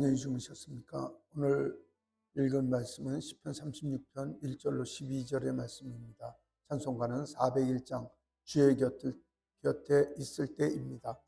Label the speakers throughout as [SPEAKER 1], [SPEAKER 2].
[SPEAKER 1] 안녕히 주무셨습니까? 오늘 읽은 말씀은 시편 36편 1절로 12절의 말씀입니다. 찬송가는 401장 주의 곁에 있을 때입니다.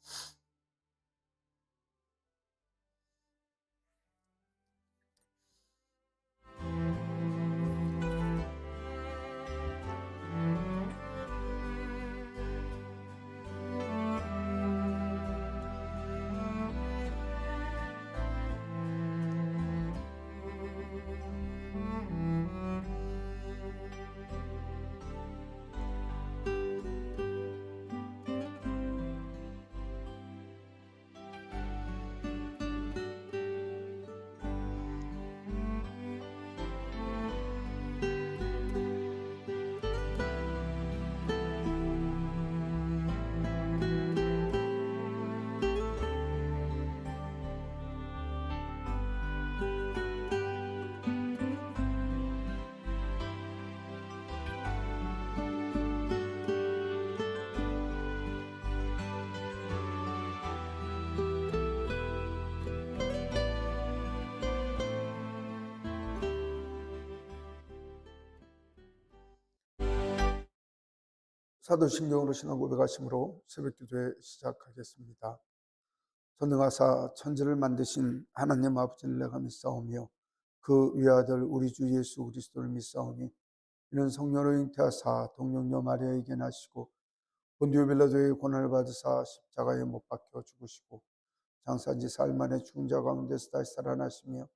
[SPEAKER 1] 사도신경으로 신앙 고백하심으로 새벽기도회 시작하겠습니다. 전능하사 천지를 만드신 하나님 아버지를 내가 믿사오며 그 위아들 우리 주 예수 그리스도를 믿사오니 이는 성령으로 잉태하사 동정녀 마리아에게 나시고 본디오 빌라도의 고난을 받으사 십자가에 못 박혀 죽으시고 장사지 사흘 만에 죽은 자 가운데서 다시 살아나시며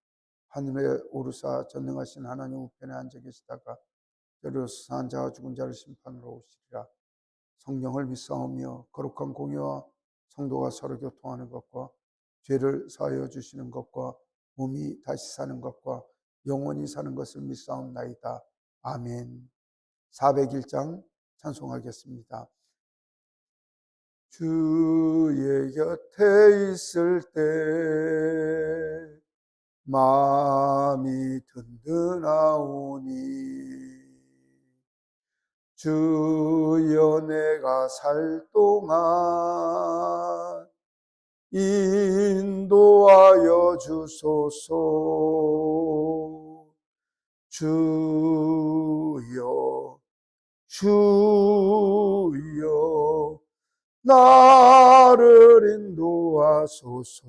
[SPEAKER 1] 하늘에 오르사 전능하신 하나님 우편에 앉아 계시다가 때로서 산 자와 죽은 자를 심판으로 오시리라. 성령을 믿사오며 거룩한 공예와 성도가 서로 교통하는 것과 죄를 사하여 주시는 것과 몸이 다시 사는 것과 영원히 사는 것을 믿사옵나이다. 아멘. 401장 찬송하겠습니다. 주의 곁에 있을 때 마음이 든든하오니 주여 내가 살 동안 인도하여 주소서. 주여 주여 나를 인도하소서.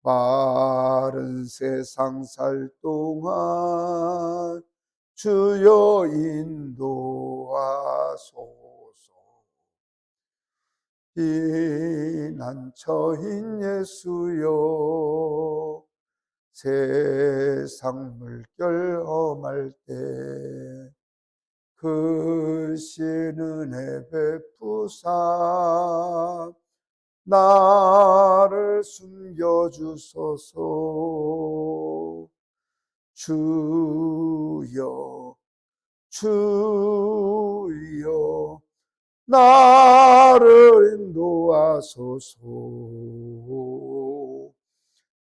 [SPEAKER 1] 마른 세상 살 동안 주여 인도하소서. 피난처인 예수여 세상 물결 험할 때 크신 은혜 베푸사 나를 숨겨주소서. 주여 주여 나를 인도하소서.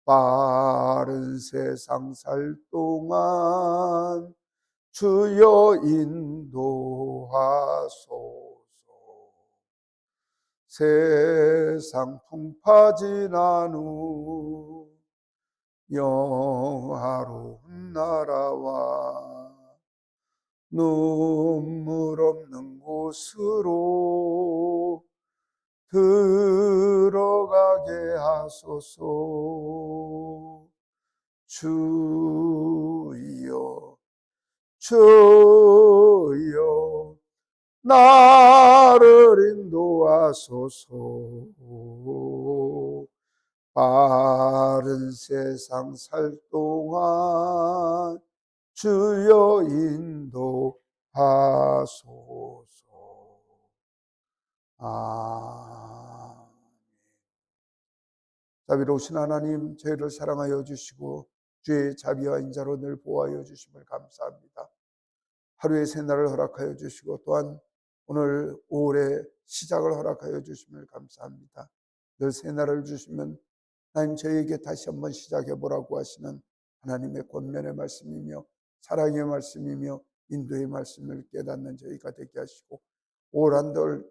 [SPEAKER 1] 빠른 세상 살 동안 주여 인도하소서. 세상 풍파 지난 후 영화로운 나라와 눈물 없는 곳으로 들어가게 하소서. 주여 주여 나를 인도하소서. 빠른 세상 살 동안 주여 인도하소서. 아멘. 자비로우신 하나님, 저희를 사랑하여 주시고 주의 자비와 인자로 늘 보호하여 주심을 감사합니다. 하루의 새날을 허락하여 주시고 또한 오늘 5월의 시작을 허락하여 주심을 감사합니다. 늘 새날을 주시면 하나님 저희에게 다시 한번 시작해 보라고 하시는 하나님의 권면의 말씀이며 사랑의 말씀이며 인도의 말씀을 깨닫는 저희가 되게 하시고 올 한 달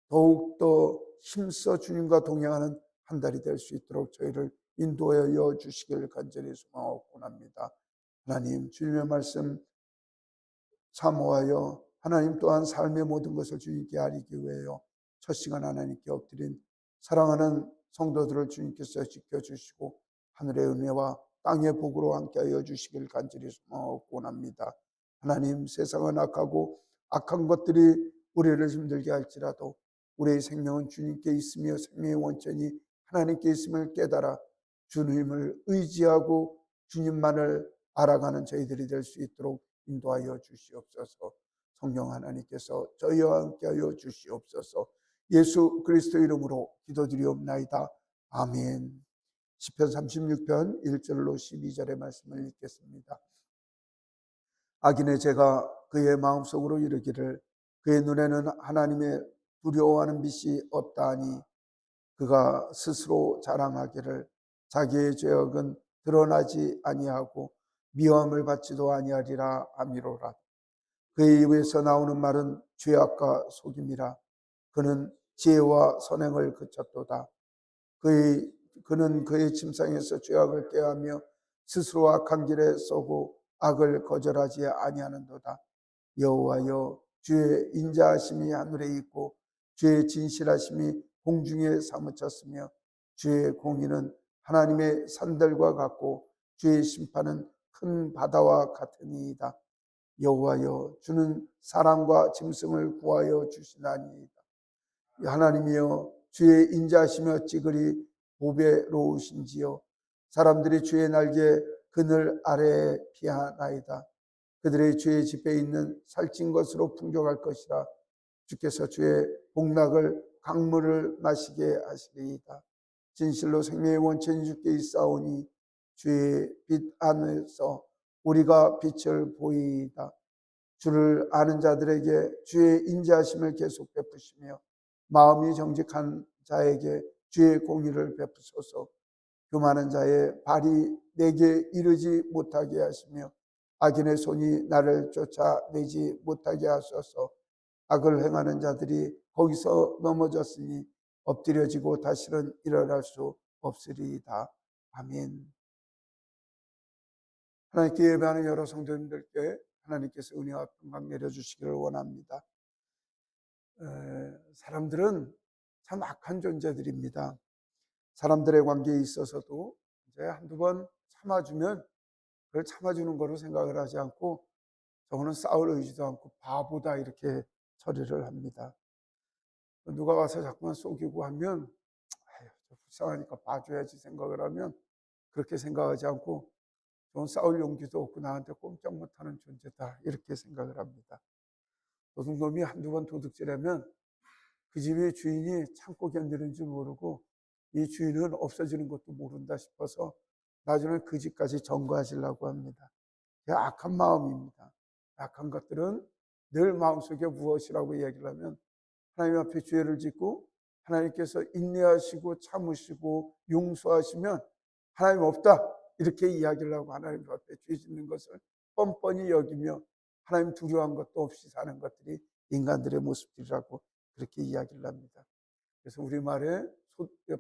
[SPEAKER 1] 더욱더 힘써 주님과 동행하는 한 달이 될 수 있도록 저희를 인도하여 주시길 간절히 소망하고 합니다. 하나님, 주님의 말씀 사모하여 하나님 또한 삶의 모든 것을 주님께 아리기 위하여 첫 시간 하나님께 엎드린 사랑하는 성도들을 주님께서 지켜주시고 하늘의 은혜와 땅의 복으로 함께하여 주시길 간절히 소망하고 원합니다. 하나님, 세상은 악하고 악한 것들이 우리를 힘들게 할지라도 우리의 생명은 주님께 있으며 생명의 원천이 하나님께 있음을 깨달아 주님을 의지하고 주님만을 알아가는 저희들이 될 수 있도록 인도하여 주시옵소서. 성령 하나님께서 저희와 함께하여 주시옵소서. 예수 그리스도 이름으로 기도드리옵나이다. 아멘. 시편 36편 1절로 12절의 말씀을 읽겠습니다. 악인의 죄가 그의 마음속으로 이르기를 그의 눈에는 하나님의 두려워하는 빛이 없다 하니 그가 스스로 자랑하기를 자기의 죄악은 드러나지 아니하고 미움을 받지도 아니하리라 하미로라. 그의 입에서 나오는 말은 죄악과 속임이라. 그는 지혜와 선행을 그쳤도다. 그는 그의 침상에서 죄악을 꾀하며 스스로 악한 길에 서고 악을 거절하지 아니하는도다. 여호와여, 주의 인자하심이 하늘에 있고 주의 진실하심이 공중에 사무쳤으며 주의 공의는 하나님의 산들과 같고 주의 심판은 큰 바다와 같으니이다. 여호와여, 주는 사람과 짐승을 구하여 주시나니이다. 하나님이여, 주의 인자하심이 어찌 그리 보배로우신지요. 사람들이 주의 날개 그늘 아래에 피하나이다. 그들의 주의 집에 있는 살찐 것으로 풍족할 것이라. 주께서 주의 복락을 강물을 마시게 하시리이다. 진실로 생명의 원천이 주께 있사오니 주의 빛 안에서 우리가 빛을 보이이다. 주를 아는 자들에게 주의 인자하심을 계속 베푸시며 마음이 정직한 자에게 주의 공의를 베푸소서. 교만한 자의 발이 내게 이르지 못하게 하시며 악인의 손이 나를 쫓아내지 못하게 하소서. 악을 행하는 자들이 거기서 넘어졌으니 엎드려지고 다시는 일어날 수 없으리이다. 아멘. 하나님께 예배하는 여러 성도님들께 하나님께서 은혜와 평강 내려주시기를 원합니다. 사람들은 참 악한 존재들입니다. 사람들의 관계에 있어서도 이제 한두 번 참아주면 그걸 참아주는 거로 생각을 하지 않고 저거는 싸울 의지도 않고 바보다 이렇게 처리를 합니다. 누가 와서 자꾸만 속이고 하면 아유, 불쌍하니까 봐줘야지 생각을 하면 그렇게 생각하지 않고 저건 싸울 용기도 없고 나한테 꼼짝 못하는 존재다 이렇게 생각을 합니다. 도둑놈이 한두 번 도둑질하면 그 집의 주인이 참고 견디는 줄 모르고 이 주인은 없어지는 것도 모른다 싶어서 나중에 그 집까지 점거하시려고 합니다. 악한 마음입니다. 악한 것들은 늘 마음속에 무엇이라고 이야기를 하면 하나님 앞에 죄를 짓고 하나님께서 인내하시고 참으시고 용서하시면 하나님 없다 이렇게 이야기를 하고 하나님 앞에 죄 짓는 것을 뻔뻔히 여기며 하나님 두려워한 것도 없이 사는 것들이 인간들의 모습들이라고 그렇게 이야기를 합니다. 그래서 우리말에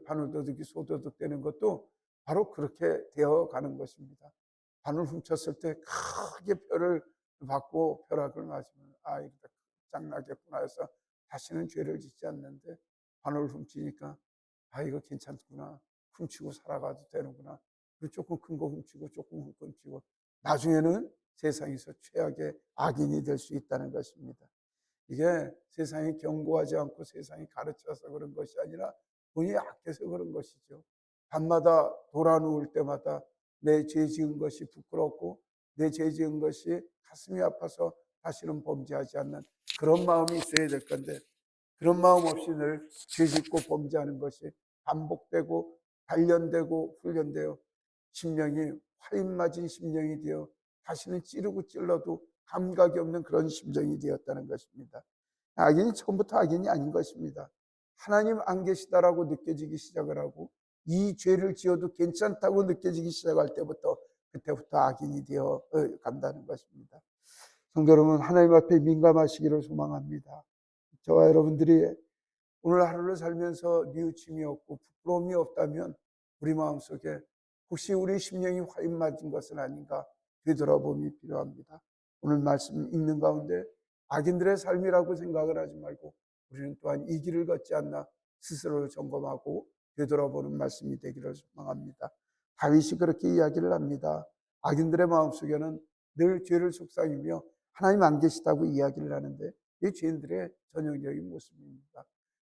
[SPEAKER 1] 바늘도둑이 소도둑 되는 것도 바로 그렇게 되어가는 것입니다. 바늘 훔쳤을 때 크게 뼈를 받고 벼락을 맞으면 아 이러다 짱나겠구나 해서 다시는 죄를 짓지 않는데 바늘을 훔치니까 아 이거 괜찮구나 훔치고 살아가도 되는구나 그리고 조금 큰 거 훔치고 조금 훔치고 나중에는 세상에서 최악의 악인이 될 수 있다는 것입니다. 이게 세상이 경고하지 않고 세상이 가르쳐서 그런 것이 아니라 본인이 약해서 그런 것이죠. 밤마다 돌아 누울 때마다 내 죄 지은 것이 부끄럽고 내 죄 지은 것이 가슴이 아파서 다시는 범죄하지 않는 그런 마음이 있어야 될 건데 그런 마음 없이 늘 죄 짓고 범죄하는 것이 반복되고 단련되고 훈련되어 심령이 화인 맞은 심령이 되어 다시는 찌르고 찔러도 감각이 없는 그런 심정이 되었다는 것입니다. 악인이 처음부터 악인이 아닌 것입니다. 하나님 안 계시다라고 느껴지기 시작을 하고 이 죄를 지어도 괜찮다고 느껴지기 시작할 때부터 그때부터 악인이 되어 간다는 것입니다. 성도 여러분, 하나님 앞에 민감하시기를 소망합니다. 저와 여러분들이 오늘 하루를 살면서 뉘우침이 없고 부끄러움이 없다면 우리 마음속에 혹시 우리 심령이 화인 맞은 것은 아닌가 되돌아봄이 필요합니다. 오늘 말씀 읽는 가운데 악인들의 삶이라고 생각을 하지 말고 우리는 또한 이 길을 걷지 않나 스스로를 점검하고 되돌아보는 말씀이 되기를 소망합니다. 다윗이 그렇게 이야기를 합니다. 악인들의 마음속에는 늘 죄를 속삭이며 하나님 안 계시다고 이야기를 하는데 이 죄인들의 전형적인 모습입니다.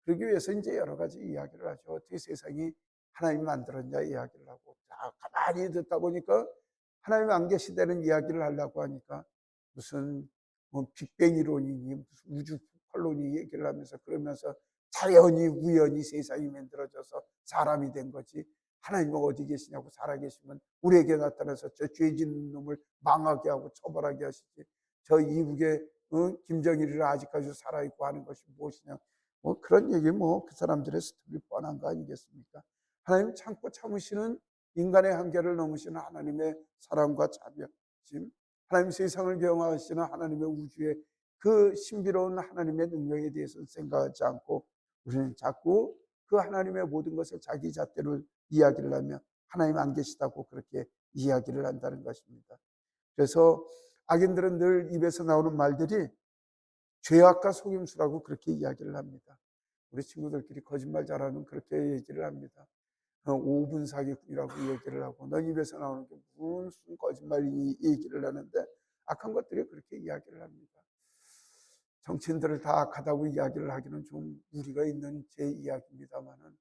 [SPEAKER 1] 그러기 위해서 이제 여러 가지 이야기를 하죠. 어떻게 세상이 하나님 만들었냐 이야기를 하고, 자, 가만히 듣다 보니까 하나님 안 계시다는 이야기를 하려고 하니까 무슨 뭐 빅뱅 이론이니 무슨 우주 폭발론이 얘기를 하면서 그러면서 자연히 우연히 세상이 만들어져서 사람이 된 거지, 하나님은 어디 계시냐고, 살아계시면 우리에게 나타나서 저 죄 짓는 놈을 망하게 하고 처벌하게 하시지, 저 이북에 김정일이를 아직까지 살아있고 하는 것이 무엇이냐, 뭐 그런 얘기, 뭐 그 사람들의 스토리 뻔한 거 아니겠습니까? 하나님 참고 참으시는 인간의 한계를 넘으시는 하나님의 사랑과 자비하심, 하나님 세상을 경영하시는 하나님의 우주의 그 신비로운 하나님의 능력에 대해서는 생각하지 않고 우리는 자꾸 그 하나님의 모든 것을 자기 잣대로 이야기를 하며 하나님 안 계시다고 그렇게 이야기를 한다는 것입니다. 그래서 악인들은 늘 입에서 나오는 말들이 죄악과 속임수라고 그렇게 이야기를 합니다. 우리 친구들끼리 거짓말 잘하면 그렇게 얘기를 합니다. 5분 사기꾼이라고 얘기를 하고, 너 입에서 나오는 게 무슨 거짓말이니 얘기를 하는데 악한 것들이 그렇게 이야기를 합니다. 정치인들을 다 악하다고 이야기를 하기는 좀 무리가 있는 제 이야기입니다만은,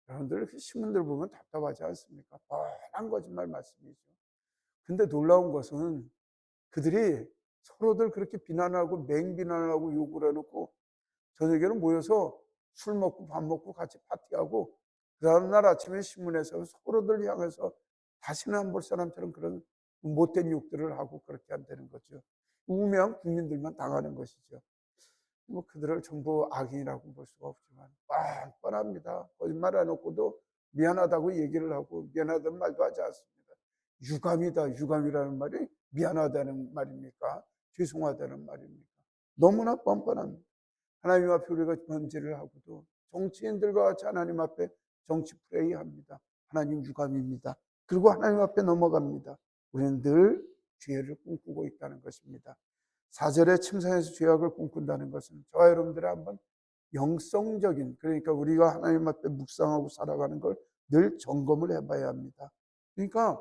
[SPEAKER 1] 여러분들 신문들 보면 답답하지 않습니까? 뻔한 거짓말 말씀이죠. 근데 놀라운 것은 그들이 서로들 그렇게 비난하고 맹비난을 하고 욕을 해놓고 저녁에는 모여서 술 먹고 밥 먹고 같이 파티하고 그 다음날 아침에 신문에서 서로들 향해서 다시는 안 볼 사람처럼 그런 못된 욕들을 하고 그렇게 한다는 거죠. 우매한 국민들만 당하는 것이죠. 뭐 그들을 전부 악인이라고 볼 수가 없지만 뻔뻔합니다. 거짓말 해놓고도 미안하다고 얘기를 하고 미안하다는 말도 하지 않습니다. 유감이다. 유감이라는 말이 미안하다는 말입니까? 죄송하다는 말입니까? 너무나 뻔뻔합니다. 하나님 앞에 우리가 범죄를 하고도 정치인들과 같이 하나님 앞에 정치 플레이합니다. 하나님 유감입니다. 그리고 하나님 앞에 넘어갑니다. 우리는 늘 죄를 꿈꾸고 있다는 것입니다. 4절에 침상에서 죄악을 꿈꾼다는 것은 저와 여러분들의 한번 영성적인, 그러니까 우리가 하나님 앞에 묵상하고 살아가는 걸 늘 점검을 해봐야 합니다. 그러니까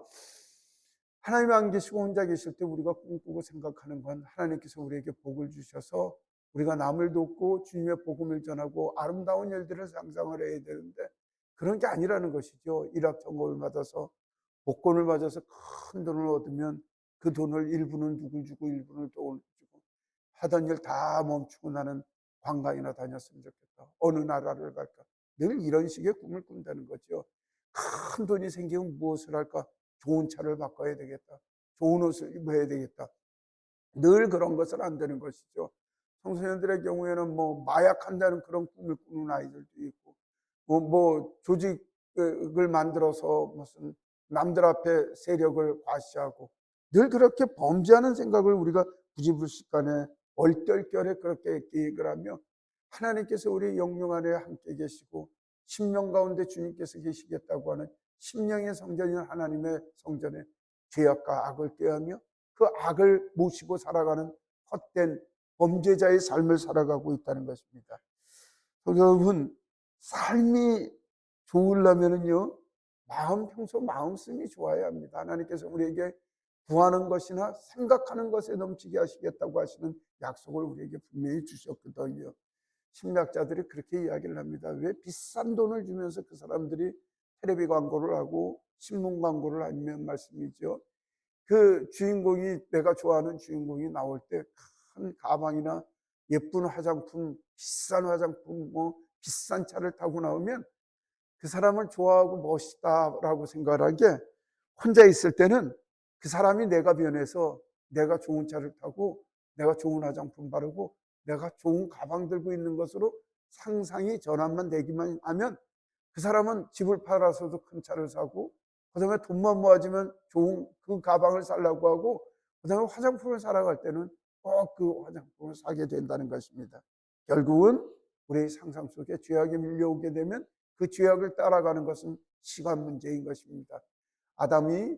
[SPEAKER 1] 하나님 안 계시고 혼자 계실 때 우리가 꿈꾸고 생각하는 건 하나님께서 우리에게 복을 주셔서 우리가 남을 돕고 주님의 복음을 전하고 아름다운 일들을 상상을 해야 되는데 그런 게 아니라는 것이죠. 일확천금을 받아서 복권을 맞아서 큰 돈을 얻으면 그 돈을 일부는 누굴 주고 일부는 돈을 주고 하던 일 다 멈추고 나는 관광이나 다녔으면 좋겠다. 어느 나라를 갈까. 늘 이런 식의 꿈을 꾼다는 거죠. 큰 돈이 생기면 무엇을 할까? 좋은 차를 바꿔야 되겠다. 좋은 옷을 입어야 되겠다. 늘 그런 것은 안 되는 것이죠. 청소년들의 경우에는 뭐 마약한다는 그런 꿈을 꾸는 아이들도 있고, 뭐 조직을 만들어서 무슨 남들 앞에 세력을 과시하고 늘 그렇게 범죄하는 생각을 우리가 부지불식간에 얼떨결에 그렇게 계획을 하며 하나님께서 우리 영영 안에 함께 계시고 심령 가운데 주님께서 계시겠다고 하는 심령의 성전인 하나님의 성전에 죄악과 악을 꾀하며 그 악을 모시고 살아가는 헛된 범죄자의 삶을 살아가고 있다는 것입니다. 여러분, 삶이 좋으려면은요, 평소 마음씀이 좋아야 합니다. 하나님께서 우리에게 구하는 것이나 생각하는 것에 넘치게 하시겠다고 하시는 약속을 우리에게 분명히 주셨거든요. 심리학자들이 그렇게 이야기를 합니다. 왜 비싼 돈을 주면서 그 사람들이 텔레비 광고를 하고 신문 광고를 하면 말씀이죠. 그 주인공이, 내가 좋아하는 주인공이 나올 때 큰 가방이나 예쁜 화장품, 비싼 화장품, 뭐 비싼 차를 타고 나오면 그 사람을 좋아하고 멋있다라고 생각하는 게, 혼자 있을 때는 그 사람이 내가 변해서 내가 좋은 차를 타고 내가 좋은 화장품 바르고 내가 좋은 가방 들고 있는 것으로 상상이 전환만 되기만 하면 그 사람은 집을 팔아서도 큰 차를 사고 그 다음에 돈만 모아지면 좋은 그 가방을 사려고 하고 그 다음에 화장품을 사러 갈 때는 꼭 그 화장품을 사게 된다는 것입니다. 결국은 우리의 상상 속에 죄악이 밀려오게 되면 그 죄악을 따라가는 것은 시간 문제인 것입니다. 아담이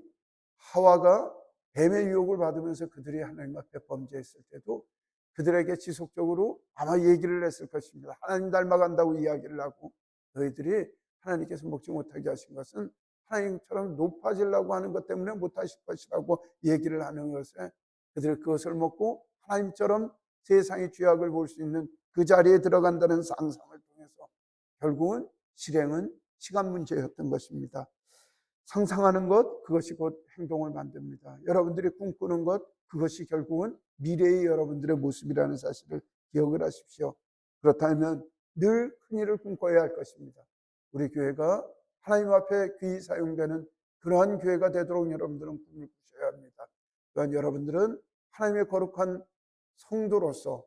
[SPEAKER 1] 하와가 뱀의 유혹을 받으면서 그들이 하나님 앞에 범죄했을 때도 그들에게 지속적으로 아마 얘기를 했을 것입니다. 하나님 닮아간다고 이야기를 하고, 너희들이 하나님께서 먹지 못하게 하신 것은 하나님처럼 높아지려고 하는 것 때문에 못하실 것이라고 얘기를 하는 것에, 그들이 그것을 먹고 하나님처럼 세상의 죄악을 볼 수 있는 그 자리에 들어간다는 상상을 통해서 결국은 실행은 시간 문제였던 것입니다. 상상하는 것, 그것이 곧 행동을 만듭니다. 여러분들이 꿈꾸는 것, 그것이 결국은 미래의 여러분들의 모습이라는 사실을 기억을 하십시오. 그렇다면 늘 큰일을 꿈꿔야 할 것입니다. 우리 교회가 하나님 앞에 귀히 사용되는 그러한 교회가 되도록 여러분들은 꿈을 꾸셔야 합니다. 또한 여러분들은 하나님의 거룩한 성도로서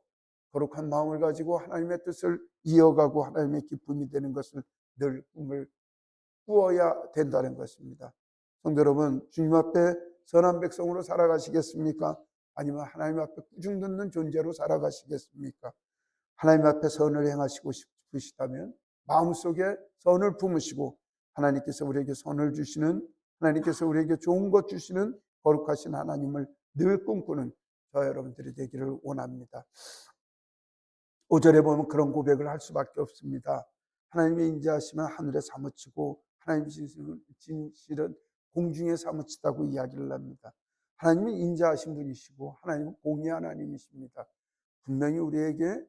[SPEAKER 1] 거룩한 마음을 가지고 하나님의 뜻을 이어가고 하나님의 기쁨이 되는 것을 늘 꿈을 꾸어야 된다는 것입니다. 성도 여러분, 주님 앞에 선한 백성으로 살아가시겠습니까? 아니면 하나님 앞에 꾸중 듣는 존재로 살아가시겠습니까? 하나님 앞에 선을 행하시고 싶으시다면 마음속에 선을 품으시고 하나님께서 우리에게 선을 주시는, 하나님께서 우리에게 좋은 것 주시는 거룩하신 하나님을 늘 꿈꾸는 저 여러분들이 되기를 원합니다. 5절에 보면 그런 고백을 할 수밖에 없습니다. 하나님의 인자하시면 하늘에 사무치고 하나님의 진실은 공중에 사무치다고 이야기를 합니다. 하나님은 인자하신 분이시고 하나님은 공의 하나님이십니다. 분명히 우리에게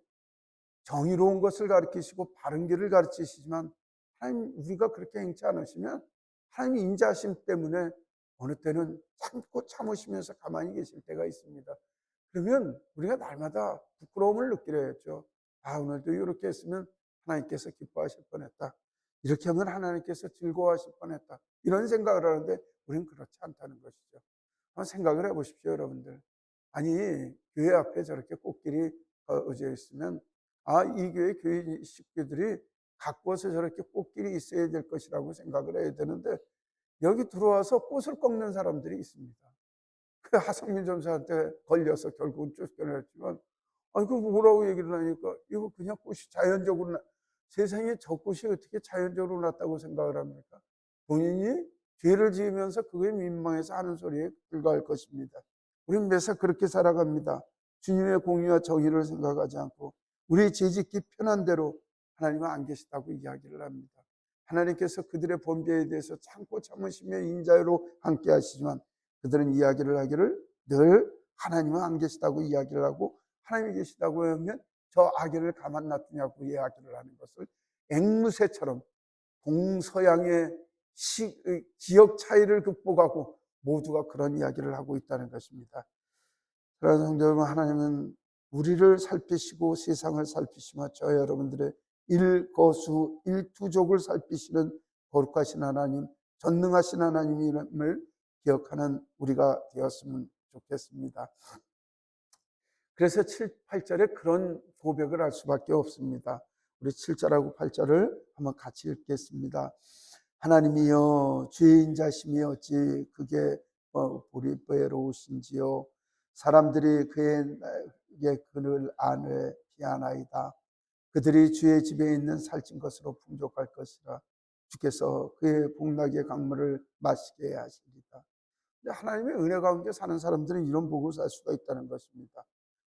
[SPEAKER 1] 정의로운 것을 가르치시고 바른 길을 가르치시지만, 하나님 우리가 그렇게 행치 않으시면 하나님이 인자하심 때문에 어느 때는 참고 참으시면서 가만히 계실 때가 있습니다. 그러면 우리가 날마다 부끄러움을 느끼려 했죠. 아, 오늘도 이렇게 했으면 하나님께서 기뻐하실 뻔했다. 이렇게 하면 하나님께서 즐거워하실 뻔했다. 이런 생각을 하는데 우리는 그렇지 않다는 것이죠. 한번 생각을 해보십시오, 여러분들. 아니, 교회 앞에 저렇게 꽃길이 어져 있으면, 아, 이 교회 식구들이 가꾸어서 저렇게 꽃길이 있어야 될 것이라고 생각을 해야 되는데, 여기 들어와서 꽃을 꺾는 사람들이 있습니다. 그 하성민 점사한테 걸려서 결국은 쫓겨났지만, 아니, 그 뭐라고 얘기를 하니까, 이거 그냥 꽃이 자연적으로, 세상에 저 꽃이 어떻게 자연적으로 났다고 생각을 합니까? 본인이 죄를 지으면서 그거에 민망해서 하는 소리에 불과할 것입니다. 우리는 매사 그렇게 살아갑니다. 주님의 공의와 정의를 생각하지 않고 우리 죄짓기 편한 대로 하나님은 안 계시다고 이야기를 합니다. 하나님께서 그들의 범죄에 대해서 참고 참으시며 인자로 함께 하시지만, 그들은 이야기를 하기를 늘 하나님은 안 계시다고 이야기를 하고, 하나님이 계시다고 하면 저 악인을 가만 놔두냐고 이야기를 하는 것을 앵무새처럼 동서양의 지역 차이를 극복하고 모두가 그런 이야기를 하고 있다는 것입니다. 그러나 성도 여러분, 하나님은 우리를 살피시고 세상을 살피시며 저 여러분들의 일거수 일투족을 살피시는 거룩하신 하나님, 전능하신 하나님임을 기억하는 우리가 되었으면 좋겠습니다. 그래서 7, 8절에 그런 고백을 할 수밖에 없습니다. 우리 7절하고 8절을 한번 같이 읽겠습니다. 하나님이여, 죄인 자심이 어찌 그게 우리 외로우신지요. 사람들이 그에게 그를 안에 피하나이다. 그들이 주의 집에 있는 살찐 것으로 풍족할 것이라. 주께서 그의 복락의 강물을 마시게 하시리다. 하나님의 은혜 가운데 사는 사람들은 이런 복을 살 수가 있다는 것입니다.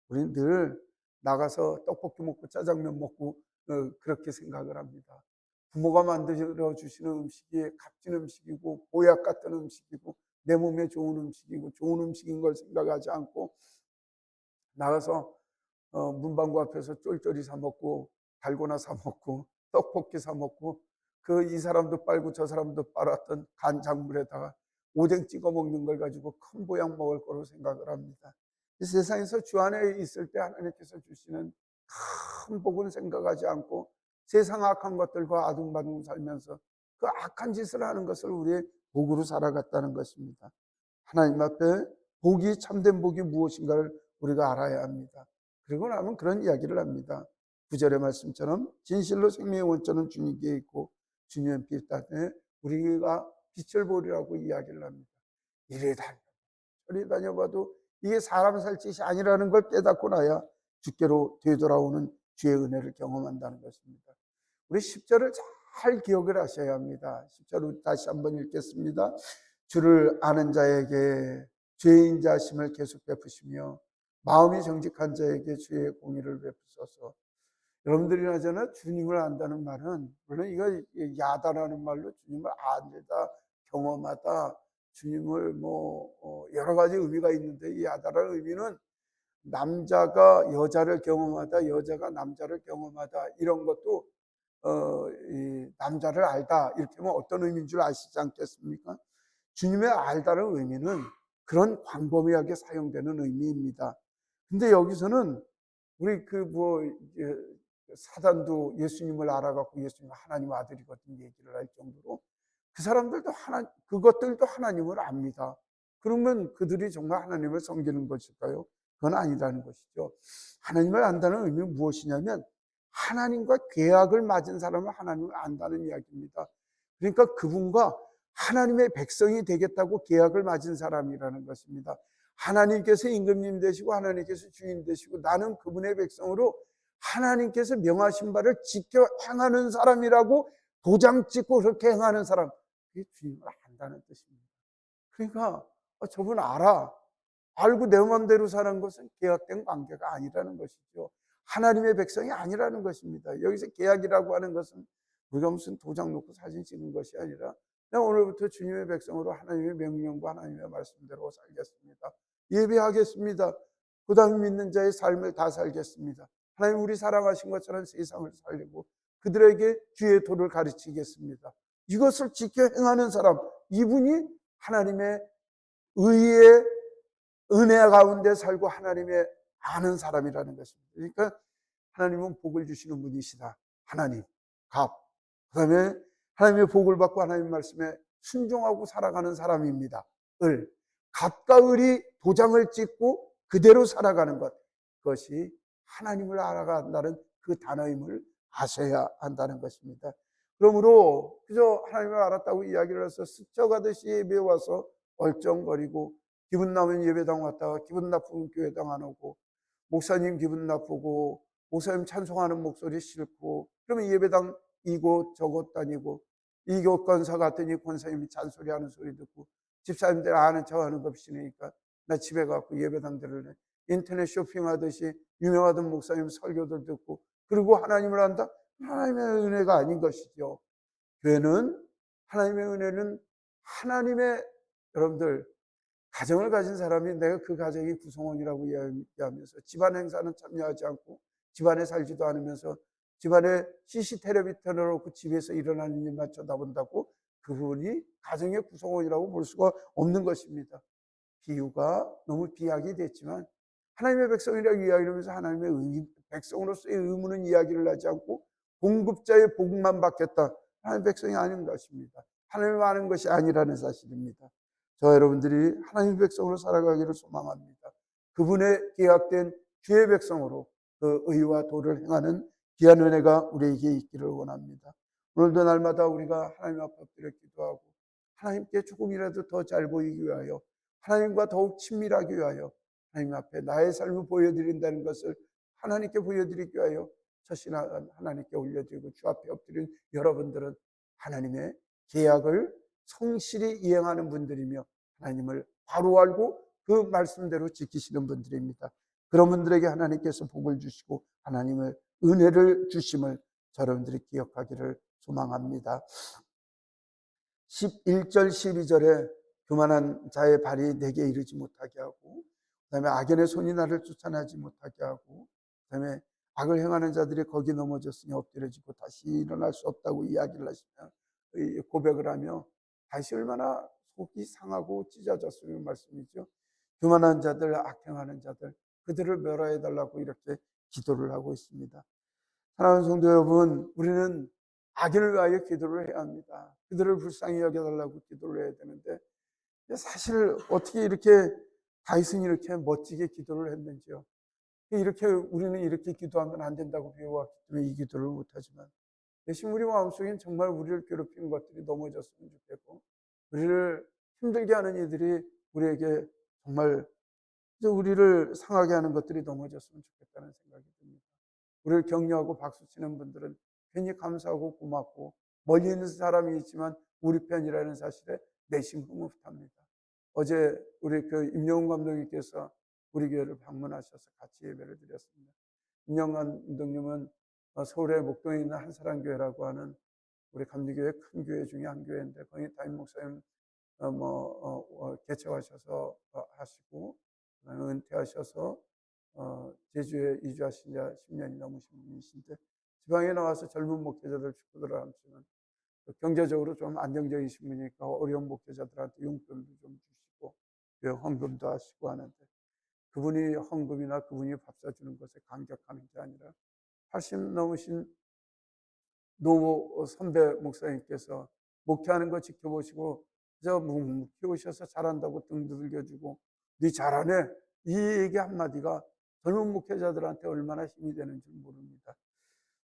[SPEAKER 1] 우리는 늘 나가서 떡볶이 먹고 짜장면 먹고 그렇게 생각을 합니다. 부모가 만들어 주시는 음식이 값진 음식이고 보약 같은 음식이고 내 몸에 좋은 음식이고 좋은 음식인 걸 생각하지 않고 나가서 문방구 앞에서 쫄쫄이 사 먹고 달고나 사 먹고 떡볶이 사 먹고 그 이 사람도 빨고 저 사람도 빨았던 간장물에다가 오뎅 찍어 먹는 걸 가지고 큰 보약 먹을 거로 생각을 합니다. 이 세상에서 주 안에 있을 때 하나님께서 주시는 큰 복은 생각하지 않고 세상 악한 것들과 아둥바둥 살면서 그 악한 짓을 하는 것을 우리의 복으로 살아갔다는 것입니다. 하나님 앞에 복이, 참된 복이 무엇인가를 우리가 알아야 합니다. 그리고 나면 그런 이야기를 합니다. 9절의 말씀처럼 진실로 생명의 원천은 주님께 있고 주님의 빛 아래 우리가 빛을 보리라고 이야기를 합니다. 이래 다녀 저리 다녀봐도 이게 사람 살 짓이 아니라는 걸 깨닫고 나야 주께로 되돌아오는 주의 은혜를 경험한다는 것입니다. 우리 10절을 잘 기억을 하셔야 합니다. 10절을 다시 한번 읽겠습니다. 주를 아는 자에게 죄인 자심을 계속 베푸시며 마음이 정직한 자에게 주의 공의를 베푸소서. 여러분들이 하잖아, 주님을 안다는 말은, 물론 이거 야다라는 말로 주님을 안다, 경험하다, 주님을 여러 가지 의미가 있는데, 이 야다라는 의미는 남자가 여자를 경험하다, 여자가 남자를 경험하다, 이런 것도 이 남자를 알다, 이렇게 하면 어떤 의미인 줄 아시지 않겠습니까? 주님의 알다는 의미는 그런 광범위하게 사용되는 의미입니다. 근데 여기서는 우리 사단도 예수님을 알아갖고 예수님 하나님 아들이거든 얘기를 할 정도로 그 사람들도 그것들도 하나님을 압니다. 그러면 그들이 정말 하나님을 섬기는 것일까요? 그건 아니라는 것이죠. 하나님을 안다는 의미는 무엇이냐면 하나님과 계약을 맺은 사람을 하나님을 안다는 이야기입니다. 그러니까 그분과 하나님의 백성이 되겠다고 계약을 맺은 사람이라는 것입니다. 하나님께서 임금님 되시고 하나님께서 주인 되시고 나는 그분의 백성으로 하나님께서 명하신 바를 지켜 행하는 사람이라고 도장 찍고 그렇게 행하는 사람, 그게 주님을 안다는 뜻입니다. 그러니까 저분 알고 내 마음대로 사는 것은 계약된 관계가 아니라는 것이죠. 하나님의 백성이 아니라는 것입니다. 여기서 계약이라고 하는 것은 우리가 무슨 도장 놓고 사진 찍는 것이 아니라 내가 오늘부터 주님의 백성으로 하나님의 명령과 하나님의 말씀대로 살겠습니다. 예배하겠습니다. 그 다음에 믿는 자의 삶을 다 살겠습니다. 하나님 우리 사랑하신 것처럼 세상을 살리고 그들에게 주의 도를 가르치겠습니다. 이것을 지켜 행하는 사람, 이분이 하나님의 의의 은혜 가운데 살고 하나님의 아는 사람이라는 것입니다. 그러니까 하나님은 복을 주시는 분이시다. 하나님, 그 다음에 하나님의 복을 받고 하나님 말씀에 순종하고 살아가는 사람입니다. 갑과 을이 도장을 찍고 그대로 살아가는 것, 그것이 하나님을 알아간다는 그 단어임을 아셔야 한다는 것입니다. 그러므로 그저 하나님을 알았다고 이야기를 해서 스쳐가듯이 예배에 와서 얼쩡거리고 기분 나면 예배당 왔다가 기분 나쁘면 교회당 안 오고 목사님 기분 나쁘고 목사님 찬송하는 목소리 싫고 그러면 예배당 이곳 저곳 다니고 이곳 권사 갔더니 권사님이 잔소리하는 소리 듣고 집사님들 아는 척하는 것 싫으니까 나 집에 가고 예배당 들을래. 인터넷 쇼핑하듯이 유명하던 목사님 설교들 듣고 그리고 하나님을 안다? 하나님의 은혜가 아닌 것이죠. 교회는 하나님의 은혜는 하나님의 여러분들 가정을 가진 사람이 내가 그 가정이 구성원이라고 이야기하면서 집안 행사는 참여하지 않고 집안에 살지도 않으면서 집안에 CCTV 틀어놓고 집에서 일어나는 일만 쳐다본다고 그분이 가정의 구성원이라고 볼 수가 없는 것입니다. 비유가 너무 비약이 됐지만 하나님의 백성이라고 이야기하면서 하나님의 백성으로서의 의무는 이야기를 하지 않고 공급자의 복만 받겠다. 하나님의 백성이 아닌 것입니다. 하나님을 아는 것이 아니라는 사실입니다. 저 여러분들이 하나님의 백성으로 살아가기를 소망합니다. 그분의 계약된 주의 백성으로 그 의와 도를 행하는 귀한 은혜가 우리에게 있기를 원합니다. 오늘도 날마다 우리가 하나님 앞에 엎드려 기도하고 하나님께 조금이라도 더 잘 보이기 위하여 하나님과 더욱 친밀하기 위하여 하나님 앞에 나의 삶을 보여드린다는 것을 하나님께 보여드리기 위하여 첫신앙 하나님께 올려드리고 주 앞에 엎드린 여러분들은 하나님의 계약을 성실히 이행하는 분들이며 하나님을 바로 알고 그 말씀대로 지키시는 분들입니다. 그런 분들에게 하나님께서 복을 주시고 하나님의 은혜를 주심을 여러분들이 기억하기를 소망합니다. 11절 12절에 교만한 자의 발이 내게 이르지 못하게 하고 그 다음에 악인의 손이 나를 쫓아나지 못하게 하고 그 다음에 악을 행하는 자들이 거기 넘어졌으니 엎드려지고 다시 일어날 수 없다고 이야기를 하시며 고백을 하며 다시 얼마나 속이 상하고 찢어졌으면 말씀이죠. 교만한 자들, 악행하는 자들 그들을 멸하여달라고 이렇게 기도를 하고 있습니다. 사랑하는 성도 여러분, 우리는 악인을 위하여 기도를 해야 합니다. 그들을 불쌍히 여겨달라고 기도를 해야 되는데 사실 어떻게 이렇게 다윗은 이렇게 멋지게 기도를 했는지요. 이렇게 우리는 이렇게 기도하면 안 된다고 배워왔기 때문에 이 기도를 못하지만 대신 우리 마음속엔 정말 우리를 괴롭히는 것들이 넘어졌으면 좋겠고 우리를 힘들게 하는 이들이 우리에게 정말 우리를 상하게 하는 것들이 넘어졌으면 좋겠다는 생각이 듭니다. 우리를 격려하고 박수치는 분들은 괜히 감사하고 고맙고, 멀리 있는 사람이 있지만 우리 편이라는 사실에 내심 흐뭇합니다. 어제 우리 임영웅 감독님께서 우리 교회를 방문하셔서 같이 예배를 드렸습니다. 임영웅 감독님은 서울의 목동에 있는 한사랑교회라고 하는 우리 감리교회 큰 교회 중에 한 교회인데, 거기 담임 목사님 개척하셔서 하시고, 은퇴하셔서 제주에 이주하신 지 10년이 넘으신 분이신데, 지방에 나와서 젊은 목회자들 축복을 하시는, 경제적으로 좀 안정적이신 분이니까 어려운 목회자들한테 용돈도 좀 주시고 헌금도 하시고 하는데, 그분이 헌금이나 그분이 밥 사주는 것에 감격하는 게 아니라 80 넘으신 노 선배 목사님께서 목회하는 거 지켜보시고 저 키우셔서 잘한다고 등 두들겨주고 네 잘하네, 이 얘기 한마디가 젊은 목회자들한테 얼마나 힘이 되는지 모릅니다.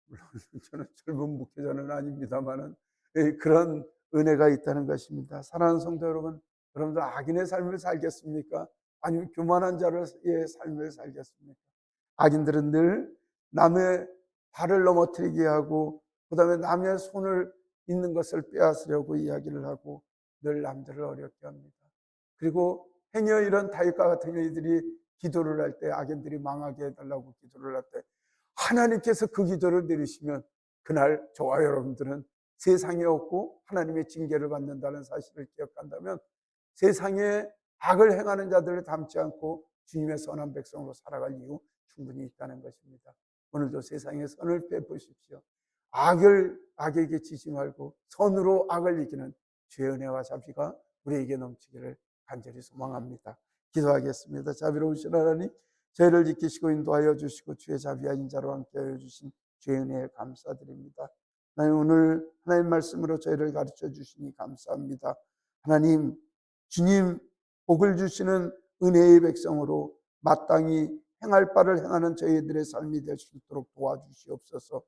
[SPEAKER 1] 물론 저는 젊은 목회자는 아닙니다만은 그런 은혜가 있다는 것입니다. 사랑하는 성도 여러분, 여러분들 악인의 삶을 살겠습니까? 아니면 교만한 자의 삶을 살겠습니까? 악인들은 늘 남의 발을 넘어뜨리게 하고, 그 다음에 남의 손을 있는 것을 빼앗으려고 이야기를 하고 늘 남들을 어렵게 합니다. 그리고 행여 이런 다윗과 같은 이들이 기도를 할 때, 악인들이 망하게 해달라고 기도를 할 때 하나님께서 그 기도를 들으시면 그날 저와 여러분들은 세상에 없고 하나님의 징계를 받는다는 사실을 기억한다면 세상에 악을 행하는 자들을 닮지 않고 주님의 선한 백성으로 살아갈 이유 충분히 있다는 것입니다. 오늘도 세상에 선을 베푸십시오. 악에게 지지 말고 선으로 악을 이기는 주의 은혜와 자비가 우리에게 넘치기를 간절히 소망합니다. 기도하겠습니다. 자비로우신 하나님, 저희를 지키시고 인도하여 주시고 주의 자비와 인자로 함께하여 주신 주의 은혜에 감사드립니다. 하나님, 오늘 하나님 말씀으로 저희를 가르쳐 주시니 감사합니다. 하나님, 주님 복을 주시는 은혜의 백성으로 마땅히 행할 바를 행하는 저희들의 삶이 될 수 있도록 도와주시옵소서.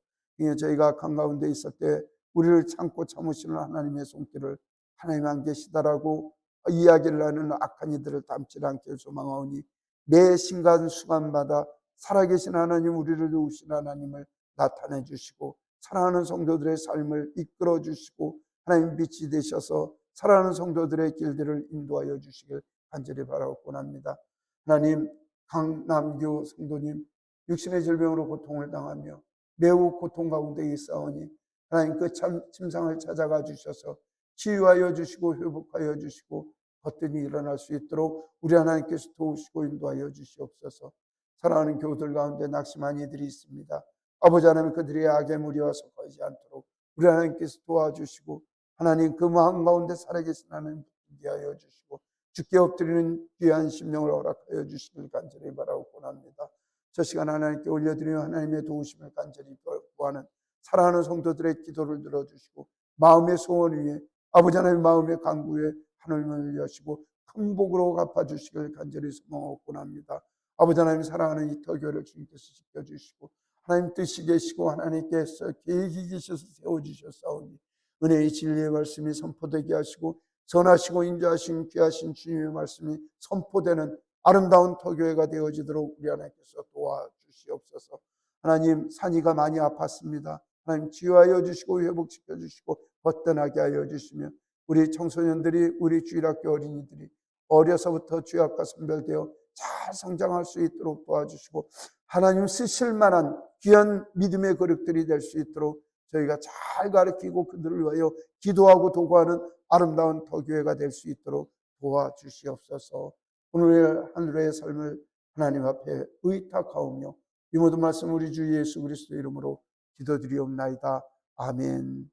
[SPEAKER 1] 저희가 한가운데 있을 때 우리를 참고 참으시는 하나님의 손길을 하나님 안 계시다라고 이야기를 하는 악한 이들을 닮지 않게 소망하오니, 매 순간마다 살아계신 하나님, 우리를 도우신 하나님을 나타내 주시고 사랑하는 성도들의 삶을 이끌어 주시고 하나님 빛이 되셔서 사랑하는 성도들의 길들을 인도하여 주시길 간절히 바라옵곤 합니다. 하나님, 강남규 성도님 육신의 질병으로 고통을 당하며 매우 고통 가운데 있사오니 하나님 그 참 침상을 찾아가 주셔서 치유하여 주시고 회복하여 주시고 거뜬히 일어날 수 있도록 우리 하나님께서 도우시고 인도하여 주시옵소서. 사랑하는 교우들 가운데 낙심한 이들이 있습니다. 아버지 하나님, 그들의 악의 무리와 속하지 않도록 우리 하나님께서 도와주시고 하나님 그 마음 가운데 살아계신 하나님 붙게 하여 주시고 주께 엎드리는 귀한 심령을 허락하여 주시길 간절히 바라옵곤 합니다. 저 시간 하나님께 올려드리며 하나님의 도우심을 간절히 구하는 사랑하는 성도들의 기도를 들어주시고 마음의 소원 위에 아버지 하나님 마음의 간구에 하늘문을 여시고 큰 복으로 갚아주시길 간절히 소망하옵곤 합니다. 아버지 하나님, 사랑하는 이 터교를 주님께서 지켜주시고 하나님 뜻이 계시고 하나님께서 계획이 계셔서 세워주셨사오니 은혜의 진리의 말씀이 선포되게 하시고 선하시고 인자하신 귀하신 주님의 말씀이 선포되는 아름다운 터교회가 되어지도록 우리 하나님께서 도와주시옵소서. 하나님, 산이가 많이 아팠습니다. 하나님 치유하여 주시고 회복시켜 주시고 거뜬하게 하여 주시며 우리 청소년들이, 우리 주일학교 어린이들이 어려서부터 주약과 선별되어 잘 성장할 수 있도록 도와주시고 하나님 쓰실 만한 귀한 믿음의 그릇들이 될 수 있도록 저희가 잘 가르치고 그들을 위하여 기도하고 도구하는 아름다운 터교회가 될 수 있도록 도와주시옵소서. 오늘 하늘의 삶을 하나님 앞에 의탁하오며 이 모든 말씀 우리 주 예수 그리스도 이름으로 기도드리옵나이다. 아멘.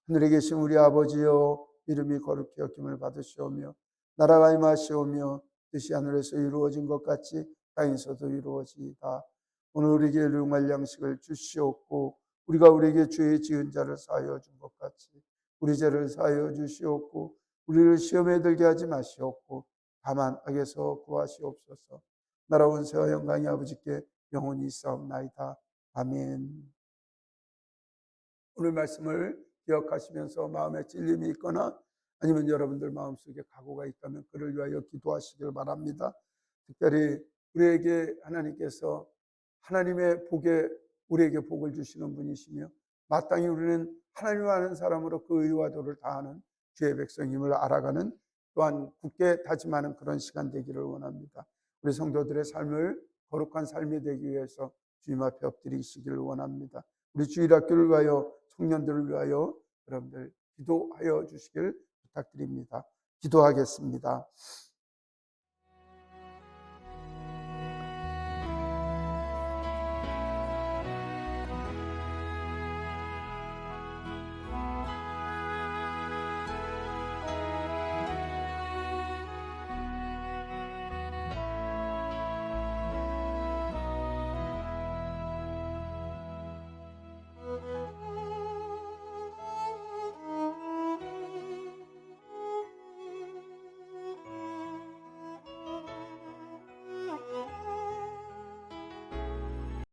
[SPEAKER 1] 하늘에 계신 우리 아버지여, 이름이 거룩히 여김을 받으시오며 나라가 임하시오며 뜻이 하늘에서 이루어진 것 같이 땅에서도 이루어지이다. 오늘 우리에게 일용할 양식을 주시옵고 우리가 우리에게 죄 지은 자를 사하여 준 것 같이 우리 죄를 사하여 주시옵고 우리를 시험에 들게 하지 마시옵고 다만 악에서 구하시옵소서. 나라 원세와 영광이 아버지께 영원히 있사옵나이다. 아멘. 오늘 말씀을 기억하시면서 마음에 찔림이 있거나 아니면 여러분들 마음속에 각오가 있다면 그를 위하여 기도하시길 바랍니다. 특별히 우리에게 하나님께서 하나님의 복의 우리에게 복을 주시는 분이시며 마땅히 우리는 하나님을 아는 사람으로 그 의와 도를 다하는 주의 백성임을 알아가는 또한 굳게 다짐하는 그런 시간 되기를 원합니다. 우리 성도들의 삶을 거룩한 삶이 되기 위해서 주님 앞에 엎드리시기를 원합니다. 우리 주일학교를 위하여 청년들을 위하여 여러분들 기도하여 주시길 부탁드립니다. 기도하겠습니다.